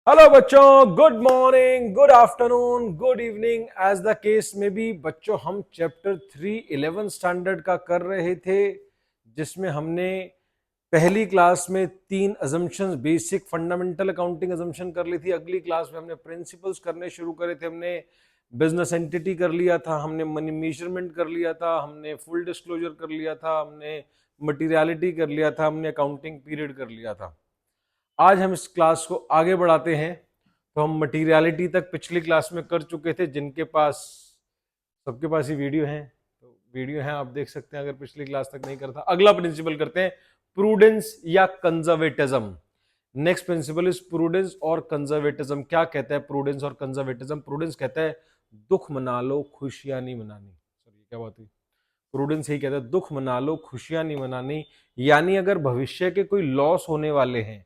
Hello बच्चों, good morning, good afternoon, good evening, as the case में भी। बच्चों, हम चैप्टर 3 11th स्टैंडर्ड का कर रहे थे, जिसमें हमने पहली क्लास में 3 assumptions, basic fundamental accounting assumption कर ली थी। अगली क्लास में हमने प्रिंसिपल्स करने शुरू करे थे। हमने बिजनेस एंटिटी कर लिया था, हमने मनी मेजरमेंट कर लिया था, हमने फुल डिस्क्लोजर कर लिया था, हमने मटीरियलिटी कर लिया था, हमने अकाउंटिंग पीरियड कर लिया था। आज हम इस क्लास को आगे बढ़ाते हैं। तो हम मटीरियलिटी तक पिछली क्लास में कर चुके थे। जिनके पास, सबके पास ही वीडियो है, तो वीडियो है, आप देख सकते हैं अगर पिछली क्लास तक नहीं करता। अगला प्रिंसिपल करते हैं, प्रूडेंस या conservatism. Next principle is prudence और कंजर्वेटिज्म। क्या कहता है प्रूडेंस और कंजर्वेटिज्म? प्रूडेंस कहता है दुख मना लो, खुशियां नहीं मनानी। सॉरी, क्या बात हुई? प्रूडेंस यही कहता है दुख मना लो, खुशियां नहीं मनानी। यानी अगर भविष्य के कोई लॉस होने वाले हैं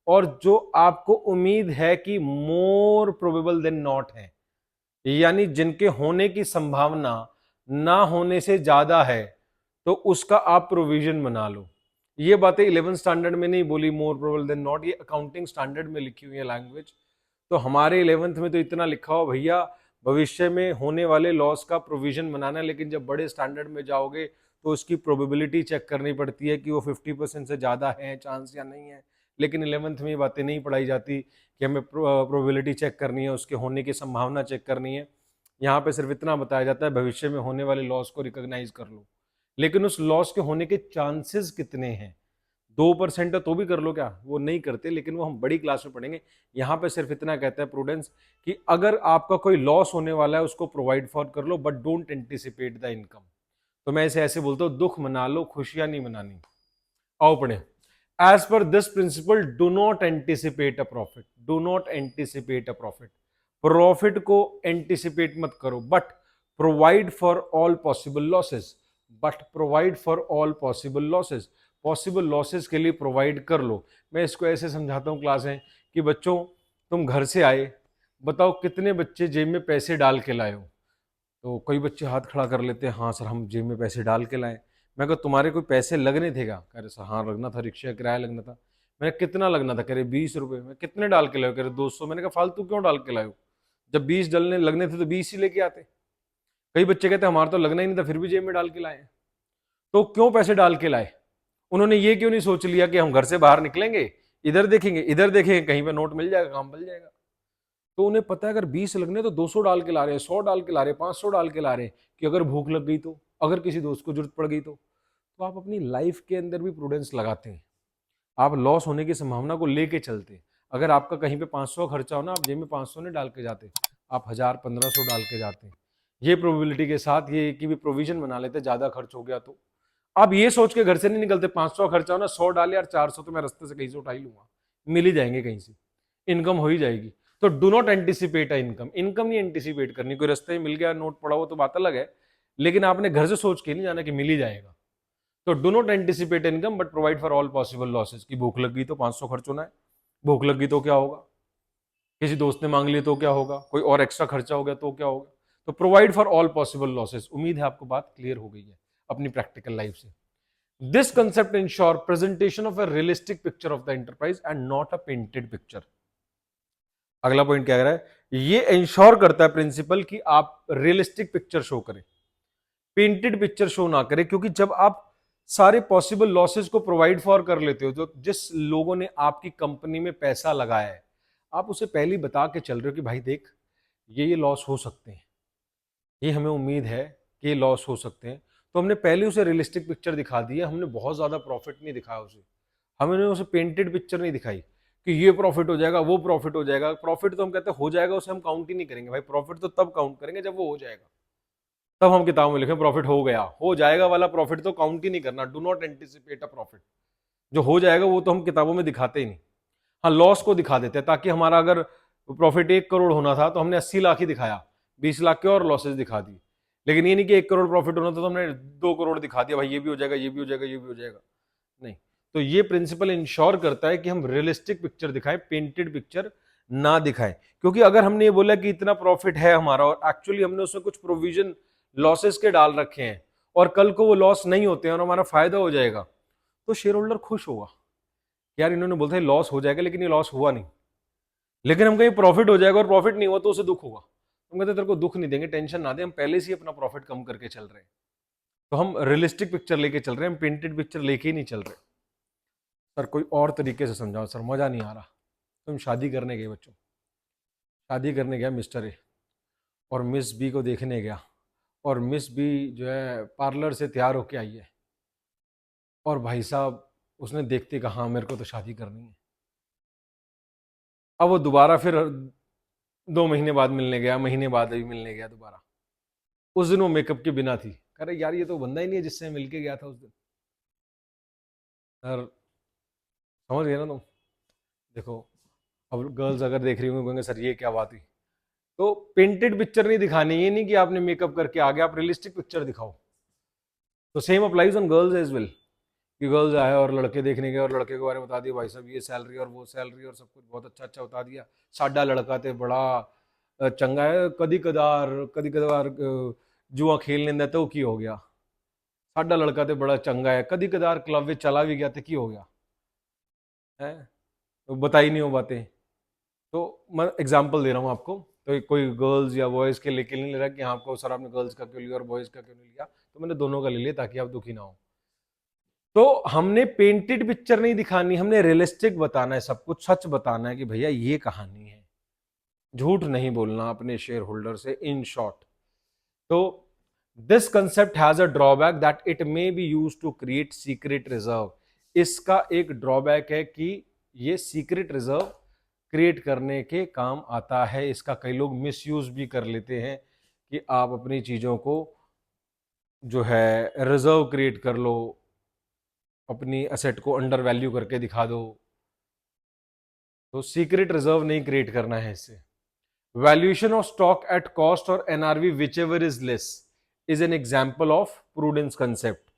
और जो आपको उम्मीद है कि मोर प्रोबेबल देन नॉट है, यानी जिनके होने की संभावना ना होने से ज्यादा है, तो उसका आप प्रोविजन बना लो। ये बातें 11th स्टैंडर्ड में नहीं बोली, मोर प्रोबेबल देन नॉट, ये अकाउंटिंग स्टैंडर्ड में लिखी हुई है लैंग्वेज। तो हमारे 11th में तो इतना लिखा हो भैया, भविष्य में होने वाले लॉस का प्रोविजन बनाना है। लेकिन जब बड़े स्टैंडर्ड में जाओगे तो उसकी प्रोबेबिलिटी चेक करनी पड़ती है कि वो 50% से ज्यादा है चांस या नहीं है। लेकिन 11th में ये बातें नहीं पढ़ाई जाती कि हमें प्रोबेबिलिटी चेक करनी है, उसके होने की संभावना चेक करनी है। यहाँ पे सिर्फ इतना बताया जाता है भविष्य में होने वाले लॉस को रिकॉग्नाइज कर लो। लेकिन उस लॉस के होने के चांसेस कितने हैं? 2% है तो भी कर लो क्या? वो नहीं करते, लेकिन वो हम बड़ी क्लास में पढ़ेंगे। यहाँ पे सिर्फ इतना कहता है प्रूडेंस कि अगर आपका कोई लॉस होने वाला है उसको प्रोवाइड फॉर कर लो, but don't anticipate the income. तो मैं इसे ऐसे बोलता हूँ, दुख मना लो, खुशियां नहीं मनानी। आओ पढ़े। As per this principle, do not anticipate a profit. Do not anticipate a profit. Profit को एंटिसिपेट मत करो, but provide for all possible losses. But provide for all possible losses. Possible losses के लिए प्रोवाइड कर लो। मैं इसको ऐसे समझाता हूँ क्लास में कि बच्चों, तुम घर से आए, बताओ कितने बच्चे जेब में पैसे डाल के लाए हो? तो कई बच्चे हाथ खड़ा कर लेते हैं, हाँ सर हम जेब में पैसे डाल के लाए। मैं कहा तुम्हारे कोई पैसे लगने थे क्या? कह रहे सर हाँ लगना था, रिक्शा का किराया लगना था। मैंने कितना लगना था? कह रहे 20 रुपए। मैं कितने डाल के लाए? कह रहे 200। मैंने कहा फालतू क्यों डाल के लाए हो? जब 20 डलने लगने थे तो 20 ही लेके आते। कई बच्चे कहते हमारा तो लगना ही नहीं था फिर भी जेब में डाल के लाए। तो क्यों पैसे डाल के लाए? उन्होंने ये क्यों नहीं सोच लिया कि हम घर से बाहर निकलेंगे, इधर देखेंगे इधर देखेंगे, कहीं पे नोट मिल जाएगा, काम मिल जाएगा। तो उन्हें पता है अगर 20 लगने तो 200 डाल के ला रहे हैं, 100 डाल के ला रहे हैं, 500 डाल के ला रहे हैं, कि अगर भूख लग गई तो, अगर किसी दोस्त को जरूरत पड़ गई तो आप अपनी लाइफ के अंदर भी प्रूडेंस लगाते हैं। आप लॉस होने की संभावना को लेके चलते हैं। अगर आपका कहीं पे 500 खर्चा हो ना, आप जेब में 500 नहीं डाल के जाते, आप 1000 1500 डाल के जाते हैं। ये प्रोबेबिलिटी के साथ ये कि भी प्रोविजन बना लेते, ज्यादा खर्च हो गया तो। आप ये सोच के घर से नहीं निकलते 500 खर्चा हो ना, 100 डाल यार, 400 तो मैं रास्ते से कहीं से उठा ही लूंगा, मिल ही जाएंगे कहीं से, इनकम हो ही जाएगी। तो do not anticipate a income. Income नहीं एंटिसिपेट करनी। कोई रास्ते में मिल गया, नोट पड़ा हो तो बात अलग है, लेकिन आपने घर से सोच के नहीं जाना कि मिल ही जाएगा। तो do not anticipate income but provide for all possible losses. की भूख लग गई तो 500 खर्च होना है, भूख लग गई तो क्या होगा, किसी दोस्त ने मांग लिया तो क्या होगा, कोई और एक्स्ट्रा खर्चा हो गया तो क्या होगा। तो provide for all possible losses. उम्मीद है आपको बात क्लियर हो गई है अपनी प्रैक्टिकल लाइफ से। This concept ensure presentation of a realistic picture of the enterprise and not a painted picture. अगला पॉइंट क्या कह रहा है? ये इंश्योर करता है प्रिंसिपल कि आप रियलिस्टिक पिक्चर शो करें, पेंटेड पिक्चर शो ना करें। क्योंकि जब आप सारे पॉसिबल लॉसेस को प्रोवाइड फॉर कर लेते हो, जो जिस लोगों ने आपकी कंपनी में पैसा लगाया है, आप उसे पहले ही बता के चल रहे हो कि भाई देख, ये लॉस हो सकते हैं, ये हमें उम्मीद है कि ये लॉस हो सकते हैं। तो हमने पहले उसे रियलिस्टिक पिक्चर दिखा दी है। हमने बहुत ज्यादा प्रॉफिट नहीं दिखाया उसे, हमने उसे पेंटेड पिक्चर नहीं दिखाई कि ये प्रॉफिट हो जाएगा, वो प्रॉफिट हो जाएगा। प्रॉफिट तो हम कहते हैं हो जाएगा, उसे हम काउंट ही नहीं करेंगे भाई। प्रॉफिट तो तब काउंट करेंगे जब वो हो जाएगा, तब हम किताबों में लिखें प्रॉफिट हो गया। हो जाएगा वाला प्रॉफिट तो काउंट ही नहीं करना। Do not anticipate a profit. जो हो जाएगा वो तो हम किताबों में दिखाते ही नहीं। हाँ, लॉस को दिखा देते हैं, ताकि हमारा अगर प्रॉफिट 1 करोड़ होना था तो हमने 80 लाख ही दिखाया, 20 लाख के और लॉसेस दिखा दी। लेकिन ये नहीं कि 1 करोड़ प्रॉफिट होना था तो हमने 2 करोड़ दिखा दिया, भाई ये भी हो जाएगा, ये भी हो जाएगा, ये भी हो जाएगा। नहीं। तो ये प्रिंसिपल इंश्योर करता है कि हम रियलिस्टिक पिक्चर दिखाएं, पेंटेड पिक्चर ना दिखाएं। क्योंकि अगर हमने ये बोला कि इतना प्रॉफिट है हमारा और एक्चुअली हमने उसमें कुछ प्रोविजन लॉसेस के डाल रखे हैं, और कल को वो लॉस नहीं होते हैं और हमारा फायदा हो जाएगा, तो शेयर होल्डर खुश होगा। यार इन्होंने बोलते हैं लॉस हो जाएगा, लेकिन ये लॉस हुआ नहीं, लेकिन हम कहीं प्रॉफिट हो जाएगा और प्रॉफिट नहीं हुआ तो उसे दुख होगा। हम कहते तेरे को दुख नहीं देंगे, टेंशन ना दे, हम पहले से ही अपना प्रॉफिट कम करके चल रहे हैं। तो हम रियलिस्टिक पिक्चर लेके चल रहे हैं, हम पेंटेड पिक्चर लेके ही नहीं चल रहे। सर कोई और तरीके से समझाओ सर, मजा नहीं आ रहा। तुम शादी करने गए बच्चों, शादी करने गया मिस्टर ए और मिस बी को देखने गया, और मिस बी जो है पार्लर से तैयार होके आई है, और भाई साहब उसने देखते कहा हाँ मेरे को तो शादी करनी है। अब वो दोबारा फिर 2 महीने बाद मिलने गया, महीने बाद भी मिलने गया दोबारा। उस दिन वो मेकअप के बिना थी, कह रहे यार ये तो बंदा ही नहीं है जिससे मिलके गया था उस दिन। सर समझ गए ना तुम? देखो अब गर्ल्स अगर देख रही होंगे कहेंगे सर ये क्या बात हुई। तो पेंटेड पिक्चर नहीं दिखानी, ये नहीं कि आपने मेकअप करके आ गया, आप रियलिस्टिक पिक्चर दिखाओ। तो same applies on girls as well, कि गर्ल्स आए और लड़के देखने गए और लड़के के बारे में बता दिया भाई साहब ये सैलरी और वो सैलरी और सब कुछ बहुत अच्छा अच्छा बता दिया। साडा लड़का थे बड़ा चंगा है, कदी कदार जुआ खेल लेंदा तो की हो गया। साडा लड़का तो बड़ा चंगा है, कदी कदार क्लब में चला भी गया तो की हो गया है। तो बताई नहीं हो बातें। तो मैं एग्जांपल दे रहा हूँ आपको, तो कोई गर्ल्स या बॉयज के लेके नहीं ले रहा कि हाँ आपको सर आपने गर्ल्स का क्यों लिया और बॉयज का क्यों नहीं लिया, तो मैंने दोनों का ले लिया ताकि आप दुखी ना हो। तो हमने पेंटेड पिक्चर नहीं दिखानी, हमने रियलिस्टिक बताना है, सब कुछ सच बताना है कि भैया ये कहानी है, झूठ नहीं बोलना अपने शेयर होल्डर से। इन शॉर्ट, तो this concept has a drawback that it may be use to create secret reserve. इसका एक ड्रॉबैक है कि ये सीक्रेट रिजर्व क्रिएट करने के काम आता है। इसका कई लोग मिसयूज भी कर लेते हैं कि आप अपनी चीजों को जो है रिजर्व क्रिएट कर लो, अपनी एसेट को अंडर वैल्यू करके दिखा दो। तो सीक्रेट रिजर्व नहीं क्रिएट करना है इससे। Valuation of stock at cost और NRV whichever is less is an example of prudence concept.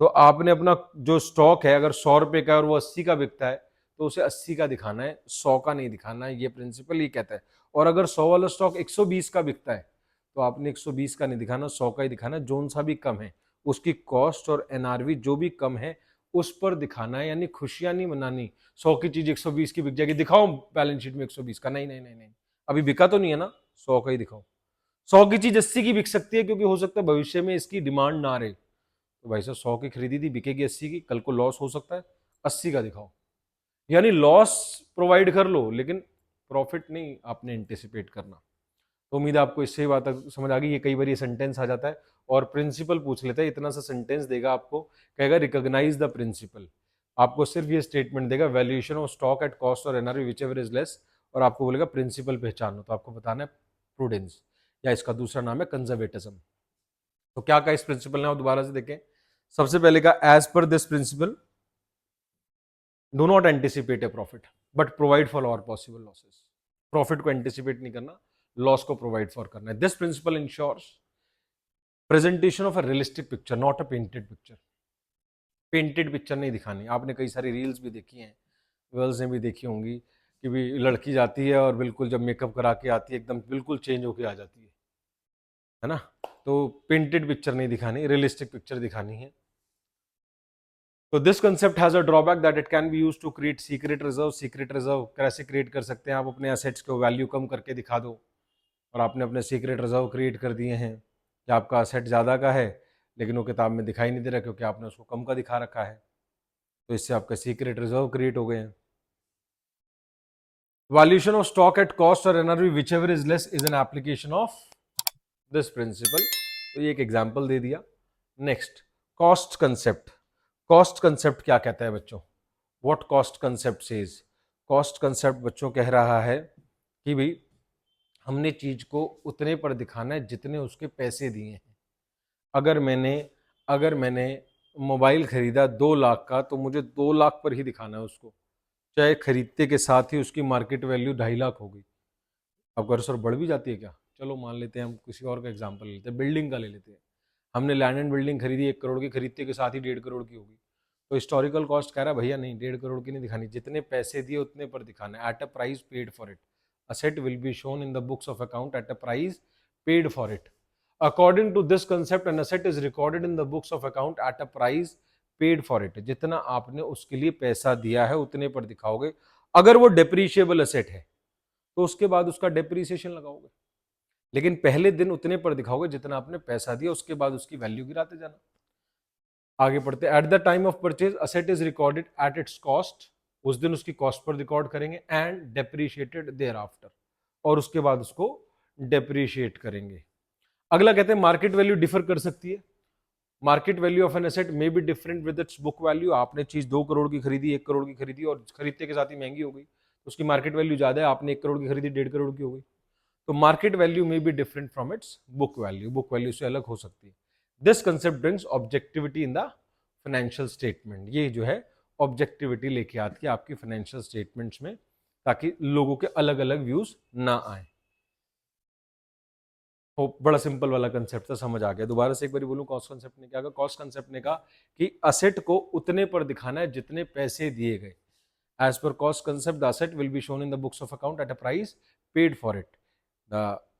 तो आपने अपना जो स्टॉक है अगर 100 रुपए का है और वो 80 का बिकता है तो उसे 80 का दिखाना है, 100 का नहीं दिखाना है। ये प्रिंसिपल ही कहता है। और अगर 100 वाला स्टॉक 120 का बिकता है तो आपने 120 का नहीं दिखाना, 100 का ही दिखाना। जोन सा भी कम है उसकी कॉस्ट और एनआरवी जो भी कम है उस पर दिखाना है। यानी खुशियां नहीं मनानी 100 की चीज 120 की बिक जाएगी, दिखाओ बैलेंस शीट में 120 का, नहीं नहीं नहीं नहीं, अभी बिका तो नहीं है ना, 100 का ही दिखाओ। 100 की चीज 80 की बिक सकती है क्योंकि हो सकता है भविष्य में इसकी डिमांड ना रहे। तो भाई साहब 100 की खरीदी थी, बिकेगी 80 की, कल को लॉस हो सकता है, 80 का दिखाओ। यानी लॉस प्रोवाइड कर लो लेकिन प्रॉफिट नहीं आपने एंटिसिपेट करना। तो उम्मीद है आपको इससे बात समझ आ गई। ये कई बार ये सेंटेंस आ जाता है और प्रिंसिपल पूछ लेता है, इतना सा सेंटेंस देगा आपको, कहेगा रिकॉग्नाइज द प्रिंसिपल। आपको सिर्फ ये स्टेटमेंट देगा valuation of stock at cost और NRV whichever is less, और आपको बोलेगा प्रिंसिपल पहचानो। तो आपको बताना है प्रूडेंस, या इसका दूसरा नाम है कंजर्वेटिज्म। तो क्या कहा इस प्रिंसिपल ने, आप दोबारा से देखें। सबसे पहले का as per this principle do not anticipate a profit but provide for all possible losses. Profit को एंटिसिपेट नहीं करना, लॉस को प्रोवाइड फॉर करना है। This principle ensures presentation of a realistic picture not a painted picture. Painted picture नहीं दिखानी। आपने कई सारी रील्स भी देखी हैं, गर्ल्स ने भी देखी होंगी कि भी लड़की जाती है और बिल्कुल जब मेकअप करा के आती है एकदम बिल्कुल चेंज होके आ जाती है ना। तो पेंटेड पिक्चर नहीं दिखानी, रियलिस्टिक पिक्चर दिखानी है। तो this concept has a drawback that it can be used to create secret reserve. Secret reserve कैसे क्रिएट कर सकते हैं, आप अपने एसेट्स को वैल्यू कम करके दिखा दो और आपने अपने सीक्रेट रिजर्व क्रिएट कर दिए हैं कि आपका एसेट ज़्यादा का है लेकिन वो किताब में दिखाई नहीं दे रहा क्योंकि आपने उसको कम का दिखा रखा है। तो इससे आपका सीक्रेट रिजर्व क्रिएट हो गए हैं। Valuation of stock at cost और NRV whichever is less is an application of this principle. तो ये एक एग्जाम्पल दे दिया। Next, cost concept. Cost concept क्या कहता है बच्चों? What cost concept says? Cost concept बच्चों कह रहा है कि भाई हमने चीज को उतने पर दिखाना है जितने उसके पैसे दिए हैं। अगर मैंने मोबाइल खरीदा 2 लाख का तो मुझे 2 लाख पर ही दिखाना है उसको, चाहे खरीदते के साथ ही उसकी मार्केट वैल्यू 2.5 लाख हो गई। अब घर सर बढ़ भी जाती है क्या? चलो मान लेते हैं, हम किसी और का एग्जाम्पल लेते हैं, बिल्डिंग का ले लेते हैं। हमने लैंड एंड बिल्डिंग खरीदी 1 करोड़ की, खरीदते के साथ ही 1.5 करोड़ की होगी। तो हिस्टोरिकल कॉस्ट कह रहा है भैया नहीं, 1.5 करोड़ की नहीं दिखानी, जितने पैसे दिए उतने पर दिखाना है। At a price paid for it, asset will be shown in the books of account at a price paid for it. According to this concept an asset is recorded in the books of account at a price paid for it. जितना आपने उसके लिए पैसा दिया है उतने पर दिखाओगे। अगर वो डेप्रीशिएबल असेट है तो उसके बाद उसका डेप्रीसिएशन लगाओगे, लेकिन पहले दिन उतने पर दिखाओगे जितना आपने पैसा दिया, उसके बाद उसकी वैल्यू गिराते जाना। आगे पढ़ते, eight the time of purchase asset is recorded at its cost, उस दिन उसकी कॉस्ट पर रिकॉर्ड करेंगे, एंड डेप्रीशिएटेड देयर आफ्टर, और उसके बाद उसको डेप्रीशिएट करेंगे। अगला कहते हैं मार्केट वैल्यू डिफर कर सकती है। Market value of an asset may be different with its book value. आपने चीज 2 करोड़ की खरीदी, 1 करोड़ की खरीदी, और खरीदते के साथ ही महंगी हो गई, उसकी मार्केट वैल्यू ज्यादा है, आपने 1 करोड़ की खरीदी, 1.5 करोड़ की हो गई। तो मार्केट वैल्यू में B different from its book value, book value से अलग हो सकती है। This concept brings objectivity in the financial statement. ये जो है ऑब्जेक्टिविटी लेके आती है आपकी फाइनेंशियल स्टेटमेंट्स में, ताकि लोगों के अलग अलग व्यूज ना आए। बड़ा सिंपल वाला कंसेप्ट था, समझ आ गया। दोबारा से एक बार बोलूं, कॉस्ट कंसेप्ट ने क्या कहा? कॉस्ट कंसेप्ट ने कहा कि असेट को उतने पर दिखाना है जितने पैसे दिए गए। As per cost concept the asset will be shown in the books of account at a price paid for it,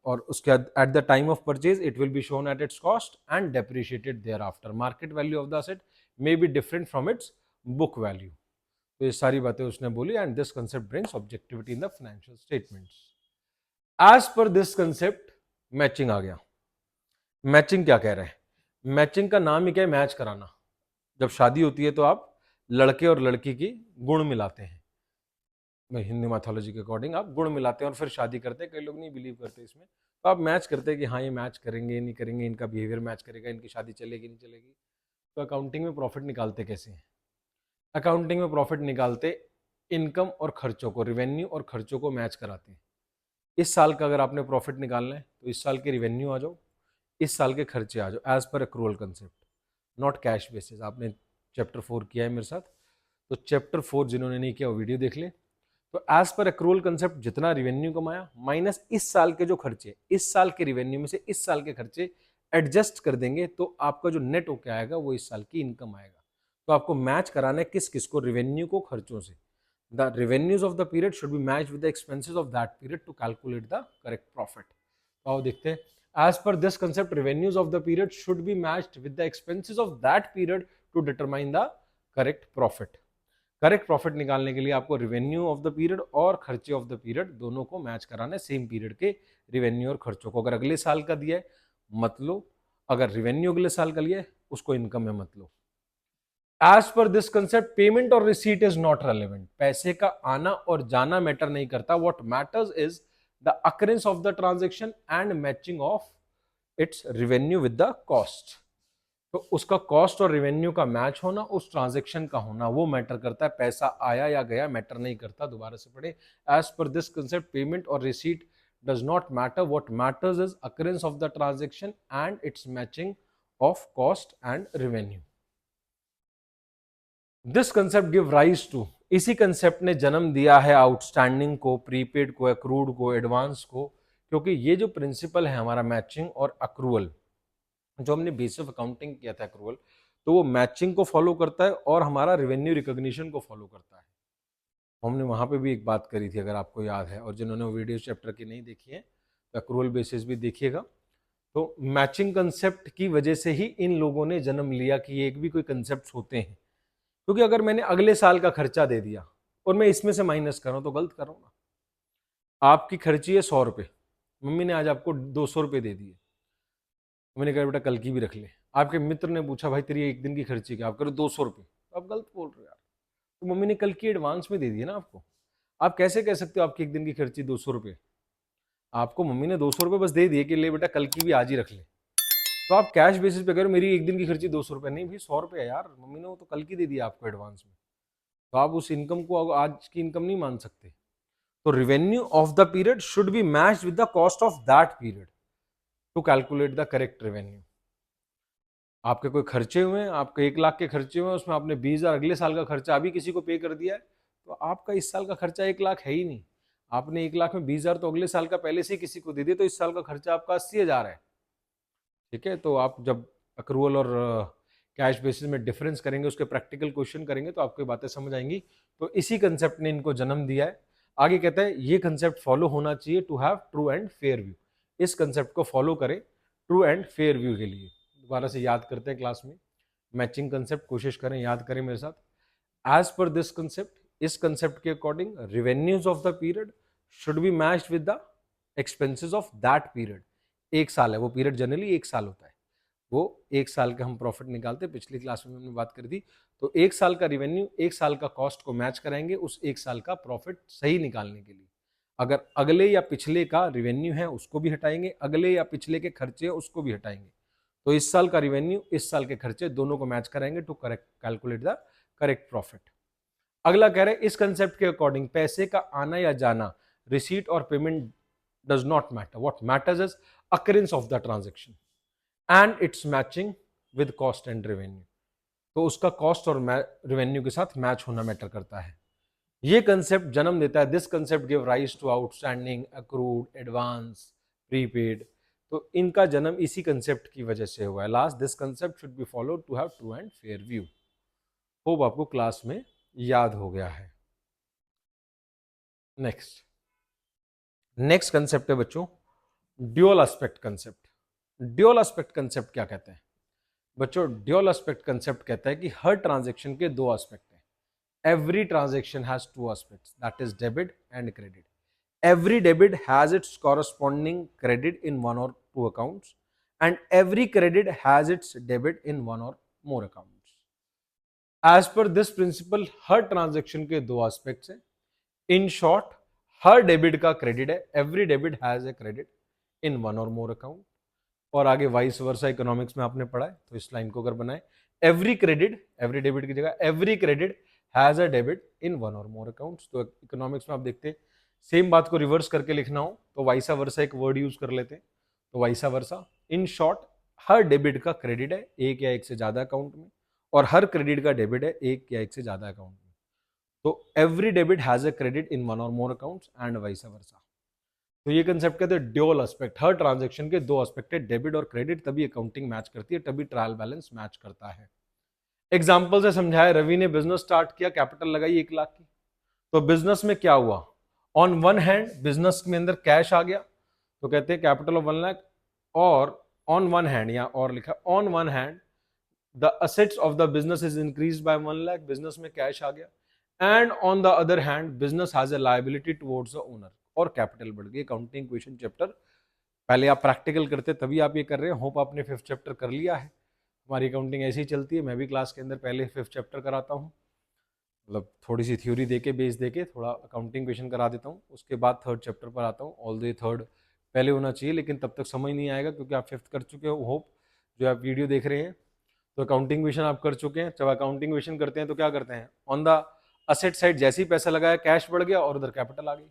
और उसके at the time of purchase it will be shown at its cost and depreciated thereafter. Market value of the asset may be different from its book value. तो ये सारी बातें उसने बोली, and this concept brings objectivity in the financial statements. As per this concept matching आ गया। Matching क्या कह रहा है? मैचिंग का नाम ही क्या है? मैच कराना। जब शादी होती है तो आप लड़के और लड़की की गुण मिलाते हैं, हिंदू मैथोलॉजी के अकॉर्डिंग आप गुण मिलाते हैं और फिर शादी करते हैं। कई लोग नहीं बिलीव करते इसमें, तो आप मैच करते हैं कि हाँ ये मैच करेंगे नहीं करेंगे, इनका बिहेवियर मैच करेगा, इनकी शादी चलेगी नहीं चलेगी। तो अकाउंटिंग में प्रॉफिट निकालते कैसे हैं? अकाउंटिंग में प्रॉफिट निकालते इनकम और खर्चों को, रिवेन्यू और खर्चों को मैच कराते हैं। इस साल का अगर आपने प्रॉफिट निकालना है तो इस साल के रिवेन्यू आ जाओ, इस साल के खर्चे आ जाओ, as per accrual concept, not cash basis. आपने चैप्टर 4 किया है मेरे साथ, तो चैप्टर 4 जिन्होंने नहीं किया वो वीडियो देख ले। तो एज पर एक्रूअल कंसेप्ट जितना रिवेन्यू कमाया माइनस इस साल के जो खर्चे, इस साल के रिवेन्यू में से इस साल के खर्चे एडजस्ट कर देंगे, तो आपका जो नेट होके आएगा वो इस साल की इनकम आएगा। तो आपको मैच कराना है किस किस को? रिवेन्यू को खर्चों से। The revenues of the period should be match with the expenses of that period to calculate the correct profit. तो आओ देखते हैं। As per this concept revenues of the period should be matched with the expenses of that period to determine the correct profit. Correct profit निकालने के लिए आपको revenue of the period और खर्चे ऑफ द पीरियड दोनों को match कराना है, सेम पीरियड के रिवेन्यू और खर्चों को। अगर अगले साल का दिया है मत लो, अगर रिवेन्यू अगले साल का लिया है उसको इनकम में मत लो। As per this concept payment और रिसीट इज नॉट रेलेवेंट। पैसे का आना और जाना मैटर नहीं करता। What matters is the occurrence of the transaction and matching of its revenue with the cost. तो उसका कॉस्ट और रिवेन्यू का मैच होना, उस ट्रांजेक्शन का होना, वो मैटर करता है। पैसा आया या गया मैटर नहीं करता। दोबारा से पढ़े। As per this concept payment और receipt does not matter. What matters is occurrence of the transaction and its matching of cost and revenue. This concept give rise to, इसी कंसेप्ट ने जन्म दिया है आउटस्टैंडिंग को, प्रीपेड को, accrued को, advance को। क्योंकि ये जो प्रिंसिपल है हमारा मैचिंग और अक्रूवल, जो हमने बेसिस ऑफ अकाउंटिंग किया था अक्रूवल, तो वो मैचिंग को फॉलो करता है और हमारा रेवेन्यू रिकॉग्निशन को फॉलो करता है। हमने वहां पे भी एक बात करी थी, अगर आपको याद है, और जिन्होंने वीडियो चैप्टर की नहीं देखी है तो अक्रूवल बेसिस भी देखिएगा। तो मैचिंग कंसेप्ट की वजह से ही इन लोगों ने जन्म लिया कि ये एक भी कोई कंसेप्ट होते हैं। क्योंकि अगर मैंने अगले साल का खर्चा दे दिया और मैं इसमें से माइनस कर रहा हूं तो गलत कर रहा हूं ना। आपकी खर्ची है 100 रुपए, मम्मी ने आज आपको 200 रुपए दे दिए, मैंने कहा बेटा कल की भी रख ले। आपके मित्र ने पूछा भाई तेरी एक दिन की खर्ची क्या? आप करो 200 रुपये, आप गलत बोल रहे हो यार। तो मम्मी ने कल की एडवांस में दे दी है ना आपको। आप कैसे कह सकते हो आपकी एक दिन की खर्ची 200 रुपये? आपको मम्मी ने 200 रुपये बस दे दिए कि ले बेटा कल की भी आज ही रख ले। तो आप कैश बेसिस पे करो मेरी एक दिन की खर्ची 200 रुपये, नहीं भाई 100 रुपये है यार, मम्मी ने वो तो कल की दे दिया आपको एडवांस में। तो आप उस इनकम को आज की इनकम नहीं मान सकते। तो revenue of the period should be matched with the cost of that period to calculate the correct revenue. आपके कोई खर्चे हुए हैं, आपके 1 लाख के खर्चे हुए हैं, उसमें आपने 20,000 अगले साल का खर्चा अभी किसी को पे कर दिया है, तो आपका इस साल का खर्चा 1 लाख है ही नहीं। आपने 1 लाख में 20,000 तो अगले साल का पहले से ही किसी को दे दिया, तो इस साल का खर्चा आपका 80,000 है। ठीक है, तो आप जब अक्रूवल और कैश बेसिस में डिफरेंस करेंगे, उसके प्रैक्टिकल क्वेश्चन करेंगे तो आपको बातें समझ आएंगी। तो इसी कंसेप्ट ने इनको जन्म दिया है। आगे कहता है ये कंसेप्ट फॉलो होना चाहिए to have true and fair view. इस कंसेप्ट को फॉलो करें ट्रू एंड फेयर व्यू के लिए। दोबारा से याद करते हैं क्लास में। मैचिंग कंसेप्ट कोशिश करें याद करें मेरे साथ। एज पर दिस कंसेप्ट, इस कंसेप्ट के according revenues of the period should be matched with the expenses of that period. एक साल है वो पीरियड, जनरली एक साल होता है, वो एक साल का हम प्रॉफिट निकालते हैं। पिछली क्लास में हमने बात करी थी। तो एक साल का रिवेन्यू एक साल का कॉस्ट को मैच कराएंगे उस एक साल का प्रॉफिट सही निकालने के लिए। अगर अगले या पिछले का रिवेन्यू है उसको भी हटाएंगे, अगले या पिछले के खर्चे हैं उसको भी हटाएंगे। तो इस साल का रिवेन्यू इस साल के खर्चे दोनों को मैच कराएंगे to correct calculate the correct profit. अगला कह रहे हैं इस कंसेप्ट के अकॉर्डिंग पैसे का आना या जाना, रिसीट और payment does not matter, what matters is occurrence of the transaction and its matching with cost and revenue. तो उसका कॉस्ट और रेवेन्यू के साथ मैच होना मैटर करता है। ये कंसेप्ट जन्म देता है, this concept give rise to outstanding, accrued, advance, prepaid. तो इनका जन्म इसी कंसेप्ट की वजह से हुआ है। Last, this concept should be followed to have true and fair view. Hope आपको क्लास में याद हो गया है। नेक्स्ट कंसेप्ट है बच्चों dual aspect concept. Dual aspect concept क्या कहते हैं बच्चों? ड्यूअल एस्पेक्ट कंसेप्ट कहता है कि हर ट्रांजैक्शन के दो एस्पेक्ट हैं। Every transaction has two aspects, that is debit and credit. Every debit has its corresponding credit in one or two accounts, and every credit has its debit in one or more accounts. As per this principle, her transaction के दो aspects हैं। In short, her debit का credit है, every debit has a credit in one or more account. और आगे vice versa economics में आपने पढ़ा है, तो इस लाइन को अगर बनाए, एवरी क्रेडिट, एवरी डेबिट की जगह every credit has a debit in one or more accounts. तो इकोनॉमिक्स में आप देखते हैं सेम बात को रिवर्स करके लिखना हो तो वाइसा वर्सा एक वर्ड यूज कर लेते हैं, तो वाइसा वर्सा। इन शॉर्ट, हर डेबिट का क्रेडिट है एक या एक से ज्यादा अकाउंट में, और हर क्रेडिट का डेबिट है एक या एक से ज्यादा अकाउंट में। तो every debit has a credit in one or more accounts and वाइसा वर्सा। तो ये कंसेप्ट कहते हैं ड्यूअल एस्पेक्ट। हर ट्रांजैक्शन के दो एस्पेक्ट है, डेबिट और क्रेडिट, तभी अकाउंटिंग मैच करती है, तभी ट्रायल बैलेंस मैच करता है। एग्जाम्पल से समझाया, रवि ने बिजनेस स्टार्ट किया, कैपिटल लगाई 1 लाख की। तो बिजनेस में क्या हुआ? ऑन वन हैंड बिजनेस में अंदर कैश आ गया, तो कहते हैं कैपिटल ऑफ 1 लाख, और ऑन वन हैंड, या और लिखा on one hand the assets of the business is increase by 1 lakh, business में कैश आ गया। And on the other hand business has a liability towards the owner, और कैपिटल बढ़ गई। Accounting equation chapter पहले आप प्रैक्टिकल करते तभी आप ये कर रहे हैं। होप आपने 5th चैप्टर कर लिया है। हमारी अकाउंटिंग ऐसी ही चलती है, मैं भी क्लास के अंदर पहले 5th चैप्टर कराता हूँ, मतलब थोड़ी सी थ्योरी देके बेस देके थोड़ा अकाउंटिंग क्वेश्चन करा देता हूँ, उसके बाद 3rd चैप्टर पर आता हूँ। ऑल द 3rd पहले होना चाहिए, लेकिन तब तक समझ नहीं आएगा क्योंकि आप 5th कर चुके हो। होप जो आप वीडियो देख रहे हैं तो अकाउंटिंग क्वेश्चन आप कर चुके हैं। जब अकाउंटिंग क्वेश्चन करते हैं तो क्या करते हैं, ऑन द असेट साइड जैसे ही पैसा लगाया कैश बढ़ गया और उधर कैपिटल आ गई।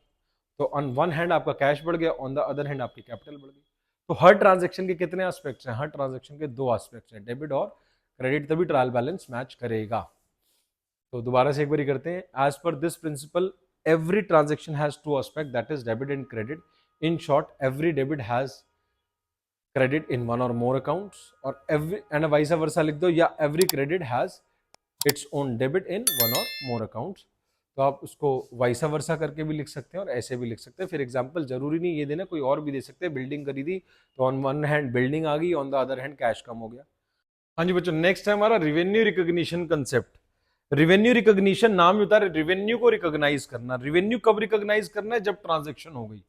तो ऑन वन हैंड आपका कैश बढ़ गया, ऑन द अदर हैंड आपकी कैपिटल बढ़ गई। तो हर ट्रांजेक्शन के कितने एस्पेक्ट्स हैं? हर ट्रांजेक्शन के दो एस्पेक्ट्स हैं, डेबिट और क्रेडिट, तभी ट्रायल बैलेंस मैच करेगा। तो दोबारा से एक बार करते हैं। As per this principle every transaction has two aspect, that is debit and credit. In short, every debit has credit in one or more accounts, और एवरी एंड वाइस वर्सा लिख दो, या every credit has its own debit in one or more accounts. तो आप उसको वाइसा वर्सा करके भी लिख सकते हैं और ऐसे भी लिख सकते हैं। फिर एग्जांपल जरूरी नहीं ये देना, कोई और भी दे सकते हैं। बिल्डिंग खरीदी तो ऑन वन हैंड बिल्डिंग आ गई, on the other hand cash कम हो गया। हाँ जी बच्चों, नेक्स्ट है हमारा revenue recognition concept. Revenue recognition नाम ही होता है रिवेन्यू को रिकॉग्नाइज करना। रिवेन्यू कब रिकॉग्नाइज करना है? जब ट्रांजेक्शन हो गई।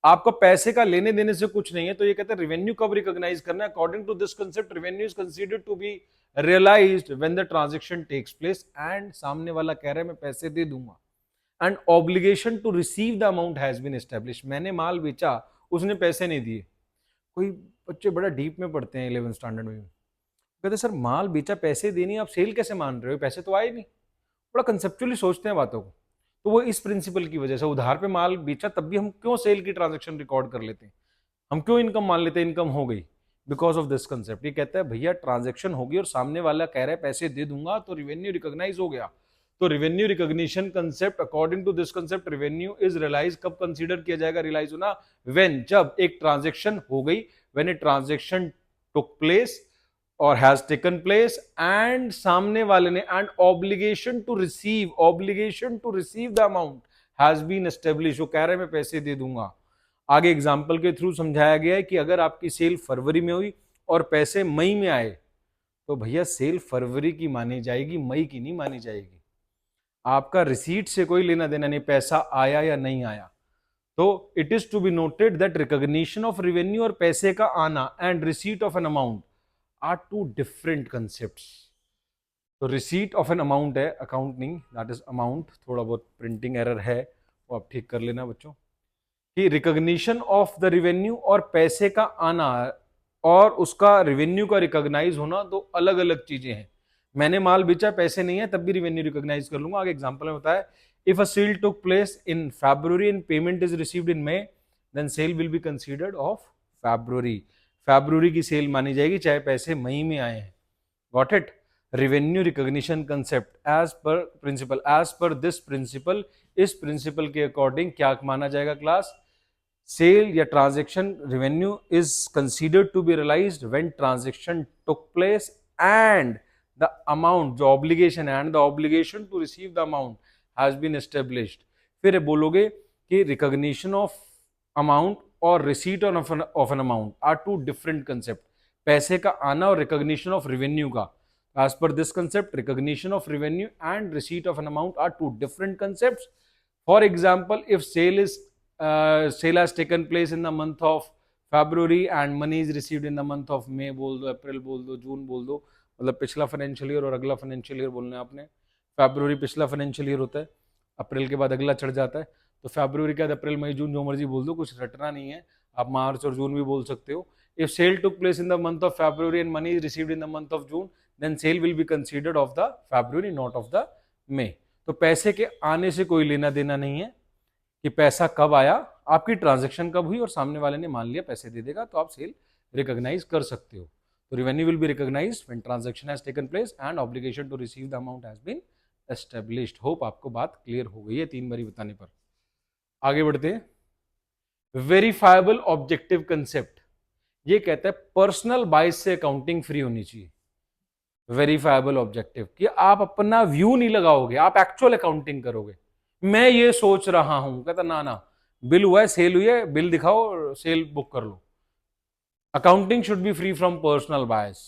आपका पैसे का लेने देने से कुछ नहीं है, तो ये कहते हैं रिवेन्यू कब रिकॉग्नाइज करना है? According to this concept, revenue is considered to be realised when the transaction takes place, and सामने वाला कह रहा है मैं पैसे दे दूंगा, and obligation to receive the amount has been established. मैंने माल बेचा, उसने पैसे नहीं दिए। कोई बच्चे बड़ा डीप में पढ़ते हैं 11th स्टैंडर्ड में, कहते सर माल बेचा पैसे देनी, आप सेल कैसे मान रहे हो, पैसे तो आए नहीं। बड़ा कंसेप्चुअली सोचते हैं बातों को। तो वो इस प्रिंसिपल की वजह से, उधार पे माल बेचा तब भी हम क्यों सेल की ट्रांजैक्शन रिकॉर्ड कर लेते हैं, हम क्यों इनकम मान लेते हैं इनकम हो गई, बिकॉज ऑफ दिस कंसेप्ट। ये कहता है भैया ट्रांजैक्शन होगी और सामने वाला कह रहा है पैसे दे दूंगा, तो रिवेन्यू रिकॉग्नाइज हो गया। तो revenue recognition concept, according to this concept, revenue is realise कब कंसीडर किया जाएगा रियलाइज होना? व्हेन, जब एक ट्रांजैक्शन हो गई, when a transaction took place or has taken place, and सामने वाले ने, and obligation to receive the amount has been establish, वो कह रहे हैं मैं पैसे दे दूंगा। आगे एग्जाम्पल के थ्रू समझाया गया है कि अगर आपकी सेल फरवरी में हुई और पैसे मई में आए, तो भैया सेल फरवरी की मानी जाएगी, मई की नहीं मानी जाएगी। आपका रिसीट से कोई लेना देना नहीं, पैसा आया या नहीं आया। तो it is to be noted that recognition of revenue और पैसे का आना and receipt of an amount are two different concept. तो रिसीट ऑफ एन अमाउंट है, अकाउंट नहीं, दैट इज अमाउंट। थोड़ा बहुत प्रिंटिंग एरर है, वो आप ठीक कर लेना बच्चों। कि रिकॉग्निशन ऑफ द रेवेन्यू और पैसे का आना और उसका रेवेन्यू का रिकॉग्नाइज होना दो अलग अलग चीजें हैं। मैंने माल बेचा, पैसे नहीं है, तब भी रेवेन्यू रिकॉग्नाइज कर लूंगा। आगे एग्जांपल में बताया, if a sale took place in February and payment is received in May, then sale will be considered of February. फरवरी की सेल मानी जाएगी चाहे पैसे मई में आए हैं। Got it? Revenue recognition concept as per principle, as per this principle, इस प्रिंसिपल के अकॉर्डिंग क्या माना जाएगा क्लास? सेल या transaction revenue is considered to be realised when transaction took place and the amount, जो ऑब्लिगेशन है, and the obligation to receive the amount has been established. फिर बोलोगे कि रिकॉग्निशन ऑफ अमाउंट और receipt of an amount are two different concept. पैसे का आना और रिकॉग्निशन ऑफ रेवेन्यू का, as per this concept, recognition of revenue and receipt of an amount are two different concepts. For example, if sale has taken place in the month of February and money is received in the month of May, बोल दो, अप्रैल बोल दो, जून बोल दो, मतलब पिछला financial year और अगला फाइनेंशियल ईयर बोलना है आपने। फरवरी पिछला फाइनेंशियल ईयर होता है, अप्रैल के बाद अगला चढ़ जाता है, तो फरवरी के बाद अप्रैल मई जून जो मर्जी बोल दो, कुछ रटना नहीं है। आप मार्च और जून भी बोल सकते हो। If sale took place in the month of February and money is received in the month of June, then sale will be considered of the February, not of the May. तो पैसे के आने से कोई लेना देना नहीं है कि पैसा कब आया, आपकी ट्रांजैक्शन कब हुई और सामने वाले ने मान लिया पैसे दे देगा तो आप सेल रिकॉग्नाइज कर सकते हो। तो revenue will be recognised when transaction has taken place and obligation to receive the amount has been established. Hope आपको बात क्लियर हो गई है 3 बारी बताने पर। आगे बढ़ते हैं। वेरीफाइबल ऑब्जेक्टिव कंसेप्ट, ये कहता है पर्सनल बाइस से अकाउंटिंग फ्री होनी चाहिए। वेरीफाइबल ऑब्जेक्टिव कि आप अपना व्यू नहीं लगाओगे, आप एक्चुअल अकाउंटिंग करोगे। मैं ये सोच रहा हूं, कहता ना ना, बिल हुआ है, सेल हुई है, बिल दिखाओ, सेल बुक कर लो। Accounting should be free from personal bias.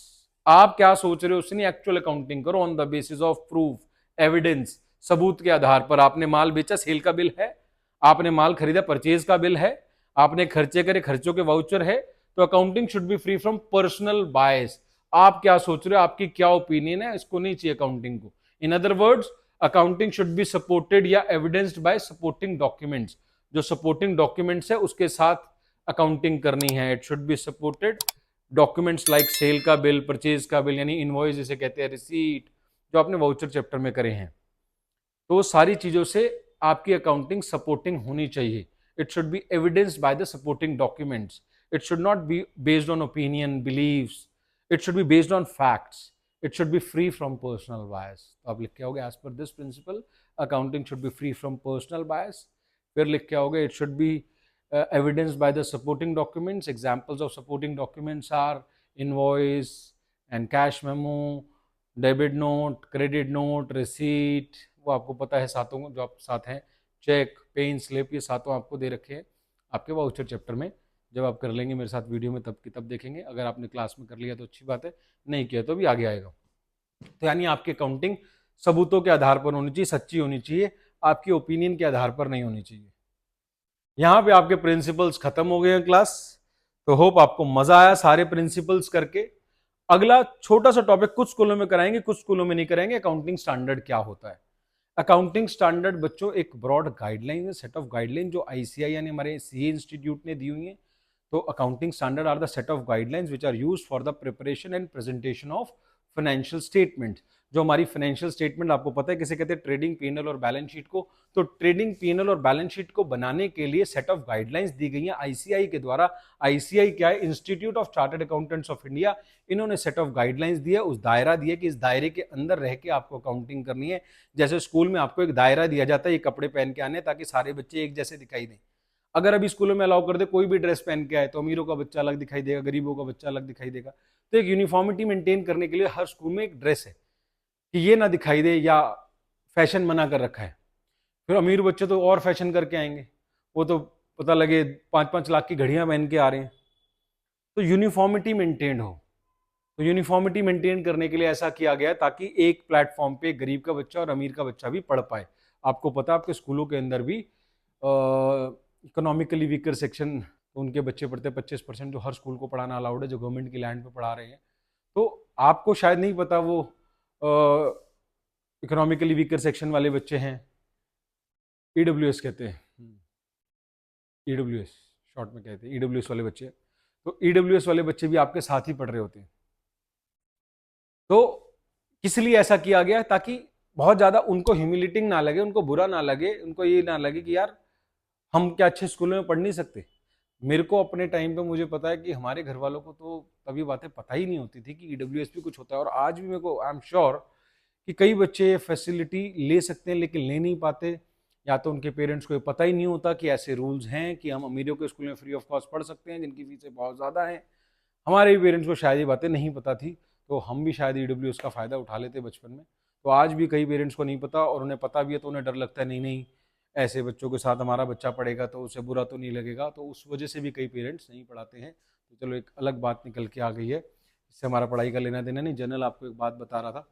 आप क्या सोच रहे हो उससे नहीं, एक्चुअल अकाउंटिंग करो on the basis of proof, evidence, सबूत के आधार पर। आपने माल बेचा, सेल का बिल है, आपने माल खरीदा, परचेज का बिल है, आपने खर्चे करे, खर्चों के वाउचर है। तो accounting should be free from personal bias. आप क्या सोच रहे हो, आपकी क्या ओपिनियन है, इसको नहीं चाहिए अकाउंटिंग को। In other words, accounting should be supported या एविडेंस्ड बाय सपोर्टिंग डॉक्यूमेंट्स। जो सपोर्टिंग डॉक्यूमेंट्स है उसके साथ अकाउंटिंग करनी है। It should be supported documents like sale का बिल, परचेज का बिल, यानी इनवॉइस जिसे कहते हैं, रिसीट, जो आपने वाउचर चैप्टर में करे हैं। तो सारी चीजों से आपकी अकाउंटिंग सपोर्टिंग होनी चाहिए। It should B evidenced by the supporting documents. It should not be based on opinion, beliefs. It should be based on facts. It should be free from personal bias. तो आप लिख के आओगे, as per this principle, accounting should be free from personal bias. फिर लिख के आओगे, it should be evidenced by the supporting documents. Examples of supporting documents are invoice and cash memo, debit note, credit note, receipt. वो आपको पता है सातों जो आप साथ हैं, चेक, पेन स्लिप, ये सातों आपको दे रखे हैं आपके वाउचर चैप्टर में। जब आप कर लेंगे मेरे साथ वीडियो में तब की तब देखेंगे। अगर आपने क्लास में कर लिया तो अच्छी बात है, नहीं किया तो भी आगे आएगा। तो यानी आपकी अकाउंटिंग सबूतों के आधार पर होनी चाहिए, सच्ची होनी चाहिए, आपकी ओपिनियन के आधार पर नहीं होनी चाहिए। यहां पे आपके प्रिंसिपल्स खत्म हो गए हैं क्लास। तो होप आपको मजा आया सारे प्रिंसिपल्स करके। अगला छोटा सा टॉपिक कुछ स्कूलों में कराएंगे, कुछ स्कूलों में नहीं कराएंगे। अकाउंटिंग स्टैंडर्ड क्या होता है। अकाउंटिंग स्टैंडर्ड बच्चों एक ब्रॉड गाइडलाइन है, सेट ऑफ गाइडलाइन जो आईसीआई यानी हमारे सीए इंस्टीट्यूट ने दी हुई है। तो accounting standard are the set of guidelines which are used for the preparation and presentation of financial statement. जो हमारी फाइनेंशियल स्टेटमेंट आपको पता है किसे कहते हैं, ट्रेडिंग पीएनएल और बैलेंस शीट को। तो ट्रेडिंग पीएनएल और बैलेंस शीट को बनाने के लिए सेट ऑफ गाइडलाइंस दी गई हैं आईसीआई के द्वारा। आईसीआई क्या है, institute of chartered accountants of India. इन्होंने सेट ऑफ गाइडलाइंस दिया, उस दायरा दिया कि इस दायरे के अंदर रह के आपको अकाउंटिंग करनी है। जैसे स्कूल में आपको एक दायरा दिया जाता है, ये कपड़े पहन के आने ताकि सारे बच्चे एक जैसे दिखाई दें। अगर अभी स्कूलों में अलाउ कर दे कोई भी ड्रेस पहन के आए तो अमीरों का बच्चा अलग दिखाई देगा, गरीबों का बच्चा अलग दिखाई देगा। तो एक यूनिफॉर्मिटी मेंटेन करने के लिए हर स्कूल में एक ड्रेस है कि ये ना दिखाई दे, या फैशन मना कर रखा है। फिर अमीर बच्चे तो और फैशन करके आएंगे, वो तो पता लगे 5-5 लाख की घड़ियां पहन के आ रहे हैं। तो यूनिफॉर्मिटी मेंटेन हो। तो यूनिफॉर्मिटी मेंटेन करने के लिए ऐसा किया गया ताकि एक प्लेटफॉर्म पे गरीब का बच्चा और अमीर का बच्चा भी पढ़ पाए। आपको पता है आपके स्कूलों के अंदर भी इकोनॉमिकली वीकर सेक्शन, तो उनके बच्चे पढ़ते हैं 25%, जो हर स्कूल को पढ़ाना अलाउड है, जो गवर्नमेंट की लैंड पे पढ़ा रहे हैं। तो आपको शायद नहीं पता वो इकोनॉमिकली वीकर सेक्शन वाले बच्चे हैं, ईडब्ल्यूएस कहते हैं, ईडब्ल्यूएस शॉर्ट में कहते हैं, ईडब्ल्यूएस वाले बच्चे। तो ईडब्ल्यूएस वाले बच्चे भी आपके साथ ही पढ़ रहे होते हैं। तो किस लिए ऐसा किया गया, ताकि बहुत ज्यादा उनको ह्यूमिलेटिंग ना लगे, उनको बुरा ना लगे, उनको ये ना लगे कि यार हम क्या अच्छे स्कूलों में पढ़ नहीं सकते। मेरे को अपने टाइम पे मुझे पता है कि हमारे घर वालों को तो तभी बातें पता ही नहीं होती थी कि ईडब्ल्यूएस भी कुछ होता है, और आज भी मेरे को आई एम श्योर कि कई बच्चे ये फैसिलिटी ले सकते हैं लेकिन ले नहीं पाते, या तो उनके पेरेंट्स को ये पता ही नहीं होता कि ऐसे रूल्स हैं कि हम अमीरों के स्कूल में फ्री ऑफ कॉस्ट पढ़ सकते हैं जिनकी फीसें बहुत ज़्यादा हैं। हमारे भी पेरेंट्स को शायद ये बातें नहीं पता थी, तो हम भी शायद ईडब्ल्यूएस का फ़ायदा उठा लेते बचपन में। तो आज भी कई पेरेंट्स को नहीं पता, और उन्हें पता भी है तो उन्हें डर लगता है, नहीं नहीं ऐसे बच्चों के साथ हमारा बच्चा पढ़ेगा तो उसे बुरा तो नहीं लगेगा, तो उस वजह से भी कई पेरेंट्स नहीं पढ़ाते हैं। तो चलो एक अलग बात निकल के आ गई है, इससे हमारा पढ़ाई का लेना देना नहीं, जनरल आपको एक बात बता रहा था।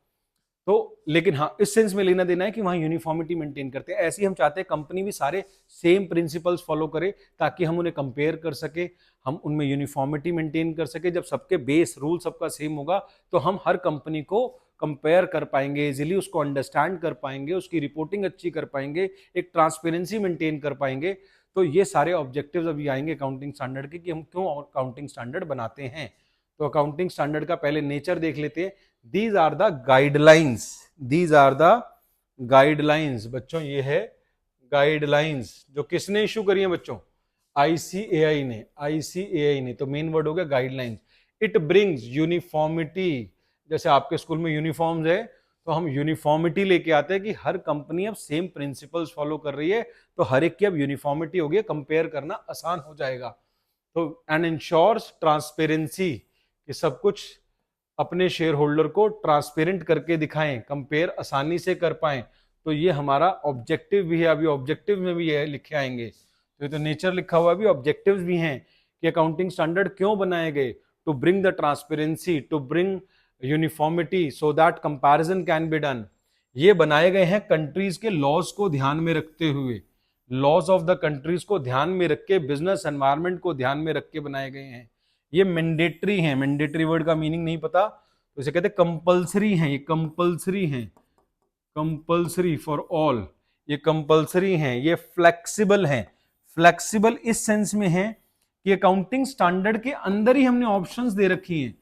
तो लेकिन हाँ, इस सेंस में लेना देना है कि वहाँ यूनिफॉर्मिटी मेंटेन करते हैं। ऐसे ही हम चाहते हैं कंपनी भी सारे सेम प्रिंसिपल्स फॉलो करे, ताकि हम उन्हें कंपेयर कर सके, हम उनमें यूनिफॉर्मिटी मेंटेन कर सके। जब सबके बेस रूल सबका सेम होगा तो हम हर कंपनी को कंपेयर कर पाएंगे, इजीली उसको अंडरस्टैंड कर पाएंगे, उसकी रिपोर्टिंग अच्छी कर पाएंगे, एक ट्रांसपेरेंसी मेंटेन कर पाएंगे। तो ये सारे ऑब्जेक्टिव्स अभी आएंगे अकाउंटिंग स्टैंडर्ड के, कि हम क्यों अकाउंटिंग स्टैंडर्ड बनाते हैं। तो अकाउंटिंग स्टैंडर्ड का पहले नेचर देख लेते हैं। These are the guidelines, these are the guidelines. बच्चों ये है गाइडलाइंस, जो किसने इशू करी है बच्चों, आईसीएआई ने, आईसीएआई ने। तो मेन वर्ड हो गया गाइडलाइंस। इट ब्रिंग्स यूनिफॉर्मिटी, जैसे आपके स्कूल में यूनिफॉर्म्स है, तो हम यूनिफॉर्मिटी लेके आते हैं कि हर कंपनी अब सेम प्रिंसिपल्स फॉलो कर रही है, तो हर एक की अब यूनिफॉर्मिटी होगी, कंपेयर करना आसान हो जाएगा। तो एंड इंश्योर्स ट्रांसपेरेंसी, कि सब कुछ अपने शेयर होल्डर को ट्रांसपेरेंट करके दिखाएं, कंपेयर आसानी से कर पाएं। तो ये हमारा ऑब्जेक्टिव भी है। अभी ऑब्जेक्टिव में भी ये लिखे आएंगे, तो ये तो नेचर लिखा हुआ, भी ऑब्जेक्टिव्स भी हैं कि अकाउंटिंग स्टैंडर्ड क्यों बनाए गए, to bring the transparency, to bring uniformity, so that comparison can be done. ये बनाए गए हैं कंट्रीज के लॉज को ध्यान में रखते हुए, लॉज ऑफ द कंट्रीज को ध्यान में रख के, बिजनेस एनवायरमेंट को ध्यान में रख के बनाए गए हैं। ये मैंडेटरी है, मैंडेटरी वर्ड का मीनिंग नहीं पता तो इसे कहते हैं कंपल्सरी हैं, ये कंपल्सरी हैं, कंपल्सरी फॉर ऑल, ये कंपल्सरी हैं। ये फ्लेक्सिबल हैं, फ्लेक्सिबल इस सेंस में है कि अकाउंटिंग स्टैंडर्ड के अंदर ही हमने ऑप्शंस दे रखी हैं।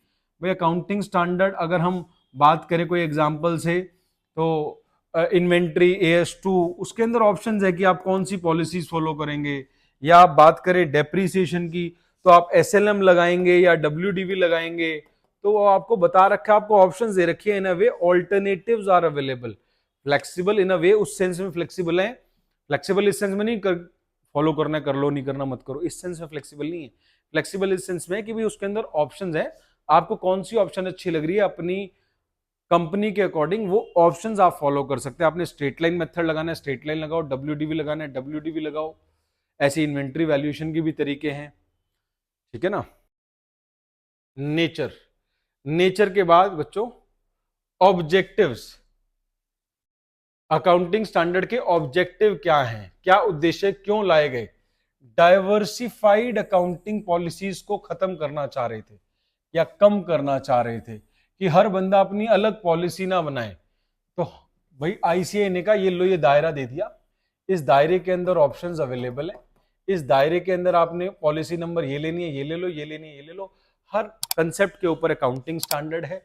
भाई अकाउंटिंग स्टैंडर्ड अगर हम बात करें कोई एग्जांपल से, तो इन्वेंट्री AS2, उसके अंदर ऑप्शंस है कि आप कौन सी पॉलिसीज फॉलो करेंगे। या आप बात करें डेप्रीसिएशन की, तो आप SLM लगाएंगे या WDV लगाएंगे, तो वो आपको बता रखा है, आपको ऑप्शंस दे रखी है। In a way alternatives are available. Flexible in a way उस सेंस में फ्लेक्सिबल है, फ्लेक्सिबल इस सेंस में नहीं कर फॉलो करना कर लो, नहीं करना मत करो, इस सेंस में फ्लेक्सिबल नहीं है। फ्लेक्सिबल इस सेंस में कि भाई उसके अंदर ऑप्शंस है, आपको कौन सी ऑप्शन अच्छी लग रही है अपनी कंपनी के अकॉर्डिंग, वो ऑप्शंस आप फॉलो कर सकते हैं। आपने स्ट्रेट लाइन मेथड लगाना है, स्ट्रेट लाइन लगाओ, WDV लगाना है, WDV लगाओ। ऐसी इन्वेंट्री वैल्यूएशन की भी तरीके हैं, ठीक है ना। नेचर, नेचर के बाद बच्चों ऑब्जेक्टिव्स। अकाउंटिंग स्टैंडर्ड के ऑब्जेक्टिव क्या हैं, क्या उद्देश्य, क्यों लाए गए। डाइवर्सिफाइड अकाउंटिंग पॉलिसीज को खत्म करना चाह रहे थे या कम करना चाह रहे थे, कि हर बंदा अपनी अलग पॉलिसी ना बनाए। तो भाई आईसीए ने कहा ये लो, ये दायरा दे दिया, इस दायरे के अंदर ऑप्शंस अवेलेबल है, इस दायरे के अंदर आपने पॉलिसी नंबर ये लेनी है, ये ले लो, ये लेनी है, ये ले लो। हर कंसेप्ट के ऊपर अकाउंटिंग स्टैंडर्ड है।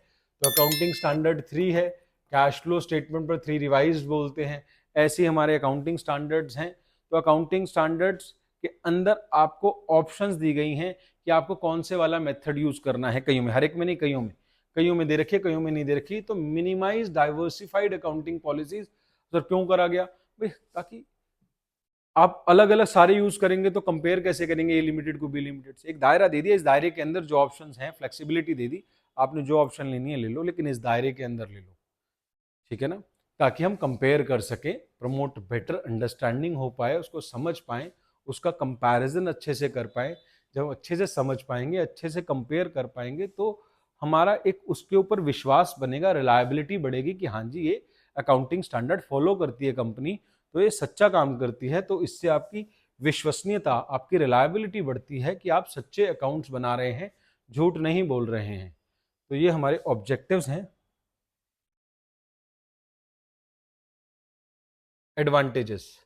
तो अकाउंटिंग स्टैंडर्ड 3 है, कैश फ्लो स्टेटमेंट पर 3 रिवाइज्ड बोलते हैं। ऐसे हमारे अकाउंटिंग स्टैंडर्ड्स हैं। तो अकाउंटिंग स्टैंडर्ड्स के अंदर आपको ऑप्शंस दी गई हैं कि आपको कौन से वाला मेथड यूज करना है। कईयों में, हर एक में नहीं, कईयों में, कईयों में दे रखी है, कईयों में नहीं दे रखी। तो minimise diversified accounting policies sir क्यों करा गया भाई, ताकि आप अलग अलग सारे यूज करेंगे तो कंपेयर कैसे करेंगे ए लिमिटेड को बी लिमिटेड से। एक दायरा दे दिया, इस दायरे के अंदर जो ऑप्शंस हैं, फ्लेक्सिबिलिटी दे दी, आपने जो ऑप्शन लेनी है ले लो, लेकिन इस दायरे के अंदर ले लो, ठीक है ना, ताकि हम कंपेयर कर सके, प्रमोट बेटर अंडरस्टैंडिंग हो पाए, उसको समझ पाए, उसका कंपैरिजन अच्छे से कर पाए। जब अच्छे से समझ पाएंगे, अच्छे से कंपेयर कर पाएंगे, तो हमारा एक उसके ऊपर विश्वास बनेगा, रिलायबिलिटी बढ़ेगी कि हाँ जी ये अकाउंटिंग स्टैंडर्ड फॉलो करती है कंपनी, तो ये सच्चा काम करती है। तो इससे आपकी विश्वसनीयता, आपकी रिलायबिलिटी बढ़ती है कि आप सच्चे अकाउंट्स बना रहे हैं, झूठ नहीं बोल रहे हैं। तो ये हमारे ऑब्जेक्टिव्स हैं। एडवांटेजेस,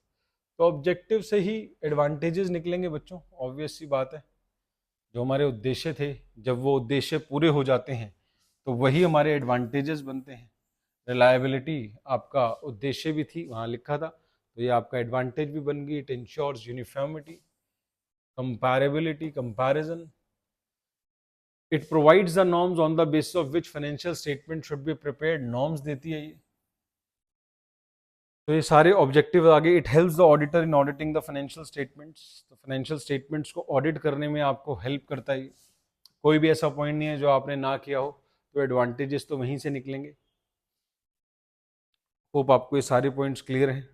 तो ऑब्जेक्टिव से ही एडवांटेजेस निकलेंगे बच्चों, ऑब्वियस सी बात है। जो हमारे उद्देश्य थे, जब वो उद्देश्य पूरे हो जाते हैं तो वही हमारे एडवांटेजेस बनते हैं। रिलायबिलिटी आपका उद्देश्य भी थी, वहाँ लिखा था, तो ये आपका एडवांटेज भी बन गई। It ensures uniformity, comparability, comparison, it provides the norms on the basis of which financial statement should be prepared, norms देती है ये। तो ये सारे ऑब्जेक्टिव आगे। It helps the auditor in auditing the financial statements, तो फाइनेंशियल स्टेटमेंट्स को audit करने में आपको हेल्प करता है। कोई भी ऐसा पॉइंट नहीं है जो आपने ना किया हो, तो एडवांटेजेस तो वहीं से निकलेंगे। होप आपको ये सारे पॉइंट्स क्लियर हैं।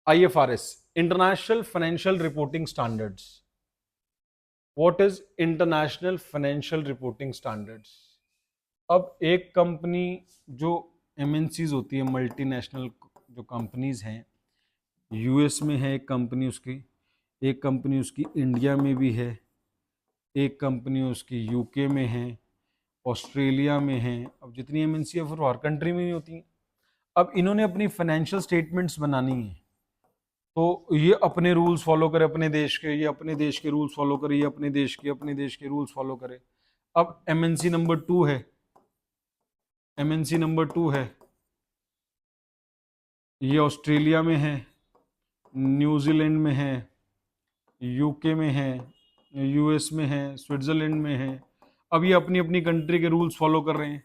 IFRS, international financial reporting standards. What is international financial reporting standards? अब एक कंपनी जो MNCs होती है, मल्टीनेशनल जो कंपनीज हैं, US में है एक कंपनी उसकी, एक कंपनी उसकी इंडिया में भी है, एक कंपनी उसकी UK में है, ऑस्ट्रेलिया में है। अब जितनी MNC है फिर हर कंट्री में ही होती हैं। अब इन्होंने अपनी फाइनेंशियल स्टेटमेंट्स बनानी है, तो ये अपने रूल्स फॉलो करे, अपने देश के, ये अपने देश के रूल्स फॉलो करे, ये अपने देश के रूल्स फॉलो करे। अब MNC नंबर 2 है, MNC नंबर 2 है, ये ऑस्ट्रेलिया में है, न्यूजीलैंड में है, UK में है, US में है, स्विट्जरलैंड में है। अब ये अपनी अपनी कंट्री के रूल्स फॉलो कर रहे हैं।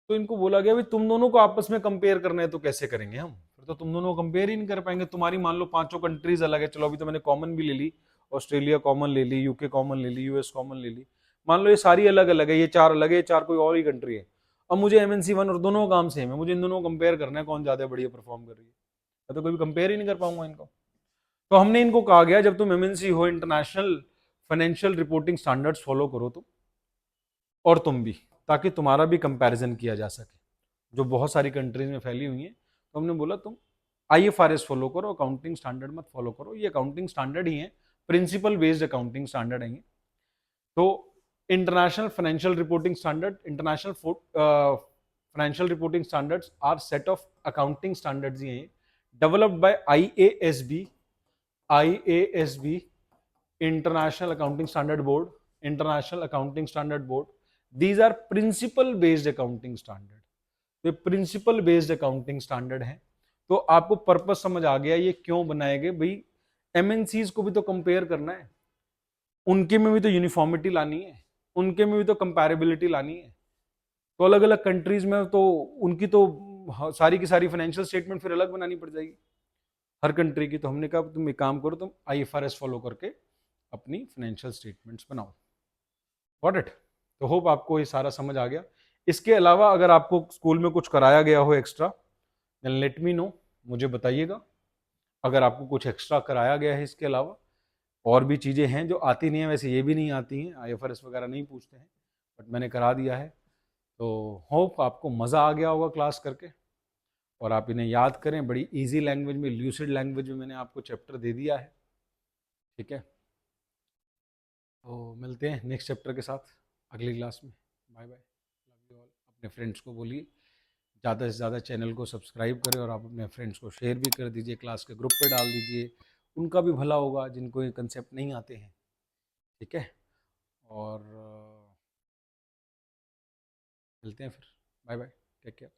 तो इनको बोला गया भाई तुम दोनों को आपस में कंपेयर करना है, तो कैसे करेंगे हम? फिर तो तुम दोनों को कंपेयर ही नहीं कर पाएंगे। तुम्हारी मान लो पांचों कंट्रीज अलग है, चलो अभी तो मैंने कॉमन भी ले ली, ऑस्ट्रेलिया कॉमन ले ली, UK कॉमन ले ली, US कॉमन ले ली। मान लो ये सारी अलग अलग है, ये चार अलग है, ये चार कोई और ही कंट्री है। अब मुझे MNC 1 और दोनों का काम सेम है, मुझे इन दोनों को कंपेयर करना है कौन ज्यादा बढ़िया परफॉर्म कर रही है। मैं तो कभी कंपेयर ही नहीं कर पाऊंगा इनको। तो हमने इनको कहा गया जब तुम MNC हो, international financial reporting standards follow करो तुम, और तुम भी, ताकि तुम्हारा भी कंपैरिजन किया जा सके, जो बहुत सारी कंट्रीज में फैली हुई हैं। तो हमने बोला तुम IFRS फॉलो करो, अकाउंटिंग स्टैंडर्ड मत फॉलो करो। ये अकाउंटिंग स्टैंडर्ड ही है, प्रिंसिपल बेस्ड अकाउंटिंग स्टैंडर्ड है। तो international financial reporting standard, international financial reporting standards are set of accounting standards ही हैं, developed by IASB, international accounting standard board, international accounting standard board. These are principle based accounting standard. तो principle based accounting standard है। तो आपको purpose समझ आ गया ये क्यों बनाए गए भाई। MNCs को भी तो कंपेयर करना है, उनके में भी तो यूनिफॉर्मिटी लानी है, उनके में भी तो कंपैरेबिलिटी लानी है। तो अलग अलग कंट्रीज में तो उनकी तो सारी की सारी फाइनेंशियल स्टेटमेंट फिर अलग बनानी पड़ जाएगी हर कंट्री की। तो हमने कहा तुम एक काम करो, तुम IFRS फॉलो करके अपनी फाइनेंशियल स्टेटमेंट्स बनाओ। Got it? तो होप आपको ये सारा समझ आ गया। इसके अलावा अगर आपको स्कूल में कुछ कराया गया हो extra, then let me know, मुझे बताइएगा। अगर आपको कुछ एक्स्ट्रा कराया गया है इसके अलावा, और भी चीज़ें हैं जो आती नहीं है, वैसे ये भी नहीं आती हैं, IFRS वगैरह नहीं पूछते हैं, बट मैंने करा दिया है। तो होप आपको मज़ा आ गया होगा क्लास करके, और आप इन्हें याद करें। बड़ी इजी लैंग्वेज में, ल्यूसिड लैंग्वेज में मैंने आपको चैप्टर दे दिया है। ठीक है, तो मिलते हैं नेक्स्ट चैप्टर के साथ अगली क्लास में। Bye bye, love you all. अपने फ्रेंड्स को बोलिए ज़्यादा से ज़्यादा चैनल को सब्सक्राइब करें, और आप अपने फ्रेंड्स को शेयर भी कर दीजिए, क्लास के ग्रुप पे डाल दीजिए, उनका भी भला होगा जिनको ये कंसेप्ट नहीं आते हैं। ठीक है, और मिलते हैं फिर। Bye bye, take care.